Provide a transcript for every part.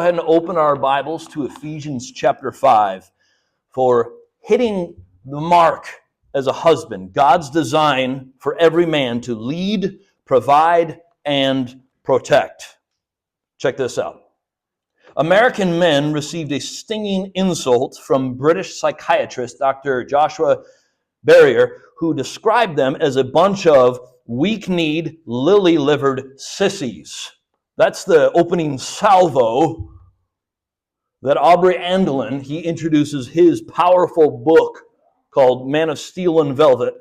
Go ahead and open our Bibles to Ephesians chapter 5 for hitting the mark as a husband. God's design for every man to lead, provide, and protect. Check this out. American men received a stinging insult from British psychiatrist Dr. Joshua Barrier, who described them as a bunch of weak-kneed, lily-livered sissies. That's the opening salvo that Aubrey Andelin, he introduces his powerful book called Man of Steel and Velvet,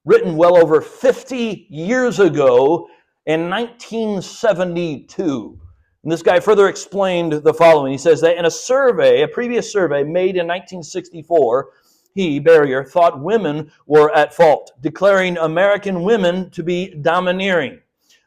written well over 50 years ago in 1972. And this guy further explained the following. He says that in a previous survey made in 1964, he, Barrier, thought women were at fault, declaring American women to be domineering.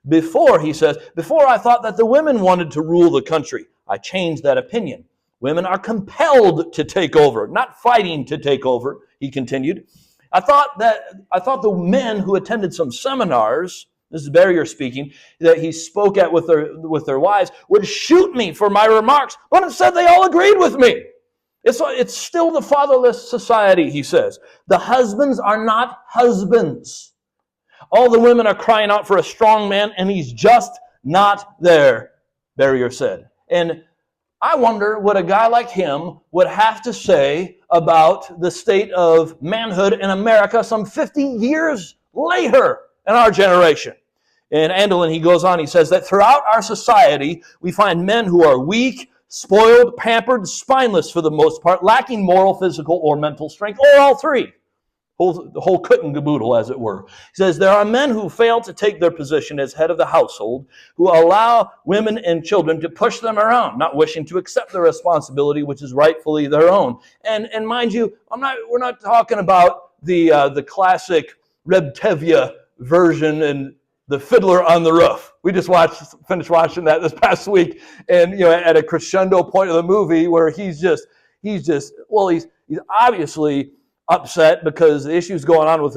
He says, before I thought that the women wanted to rule the country. I changed that opinion. Women are compelled to take over, not fighting to take over, he continued. I thought the men who attended some seminars, this is Barrier speaking, that he spoke at with their wives, would shoot me for my remarks, but instead they all agreed with me. It's still the fatherless society, he says. The husbands are not husbands. All the women are crying out for a strong man, and he's just not there, Barrier said. And I wonder what a guy like him would have to say about the state of manhood in America some 50 years later in our generation. And Andelin, he goes on, he says that throughout our society, we find men who are weak, spoiled, pampered, spineless for the most part, lacking moral, physical, or mental strength, or all three. The whole kit and caboodle, as it were. He says, there are men who fail to take their position as head of the household, who allow women and children to push them around, not wishing to accept the responsibility which is rightfully their own. And mind you, we're not talking about the classic Reb Tevye version and the Fiddler on the Roof. We just finished watching that this past week, and at a crescendo point of the movie where he's obviously upset because the issue's going on with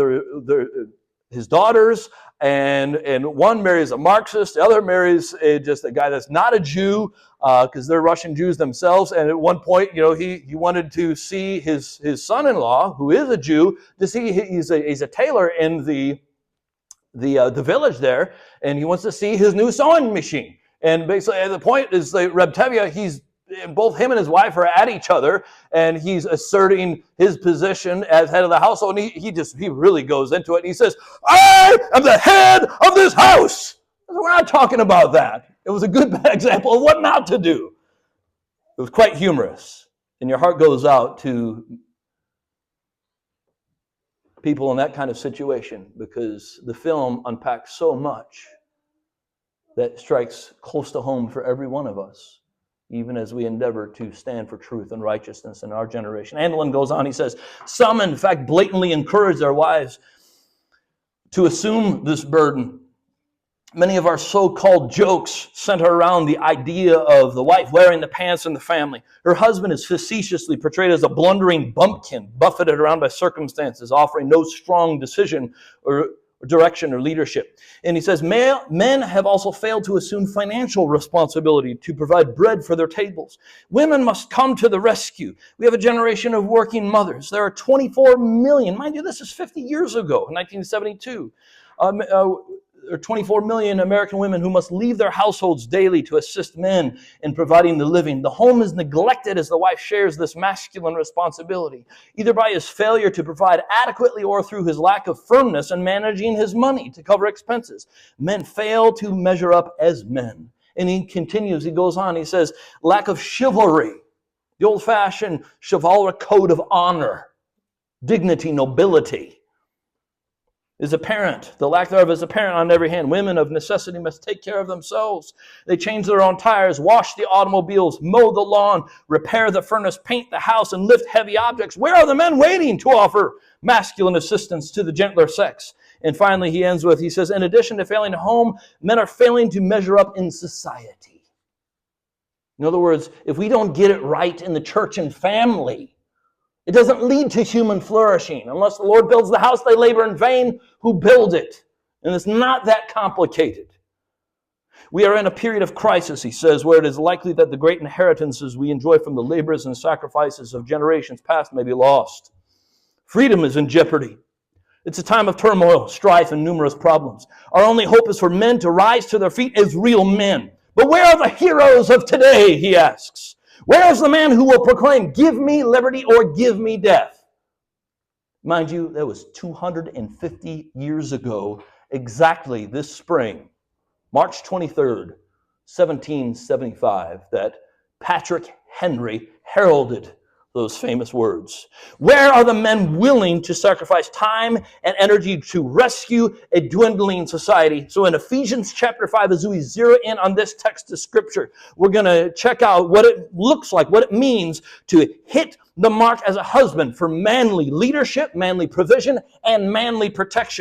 his daughters, and one marries a Marxist, the other marries just a guy that's not a Jew, because they're Russian Jews themselves. And at one point, he wanted to see his son-in-law, who is a Jew, to see he's a tailor in the village there, and he wants to see his new sewing machine. And basically, the point is that Reb Tevye, both him and his wife are at each other, and he's asserting his position as head of the household. And he really goes into it. And he says, I am the head of this house. We're not talking about that. It was a good example of what not to do. It was quite humorous. And your heart goes out to people in that kind of situation, because the film unpacks so much that strikes close to home for every one of us, even as we endeavor to stand for truth and righteousness in our generation. Andelin goes on, he says, some, in fact, blatantly encourage their wives to assume this burden. Many of our so-called jokes center around the idea of the wife wearing the pants in the family. Her husband is facetiously portrayed as a blundering bumpkin, buffeted around by circumstances, offering no strong decision or direction or leadership. And he says, men have also failed to assume financial responsibility to provide bread for their tables. Women must come to the rescue. We have a generation of working mothers. There are 24 million, mind you, this is 50 years ago, in 1972. There are 24 million American women who must leave their households daily to assist men in providing the living. The home is neglected as the wife shares this masculine responsibility, either by his failure to provide adequately or through his lack of firmness in managing his money to cover expenses. Men fail to measure up as men. And he continues, he goes on, he says, lack of chivalry, the old-fashioned chivalric code of honor, dignity, nobility, is apparent. The lack thereof is apparent on every hand. Women of necessity must take care of themselves. They change their own tires, wash the automobiles, mow the lawn, repair the furnace, paint the house, and lift heavy objects. Where are the men waiting to offer masculine assistance to the gentler sex? And finally, he says, in addition to failing at home, men are failing to measure up in society. In other words, if we don't get it right in the church and family, it doesn't lead to human flourishing. Unless the Lord builds the house, they labor in vain who build it. And it's not that complicated. We are in a period of crisis, he says, where it is likely that the great inheritances we enjoy from the labors and sacrifices of generations past may be lost. Freedom is in jeopardy. It's a time of turmoil, strife, and numerous problems. Our only hope is for men to rise to their feet as real men. But where are the heroes of today, he asks? Where is the man who will proclaim, give me liberty or give me death? Mind you, that was 250 years ago, exactly this spring, March 23rd, 1775, that Patrick Henry heralded those famous words. Where are the men willing to sacrifice time and energy to rescue a dwindling society? So in Ephesians chapter 5, as we zero in on this text of Scripture, we're going to check out what it looks like, what it means to hit the mark as a husband for manly leadership, manly provision, and manly protection.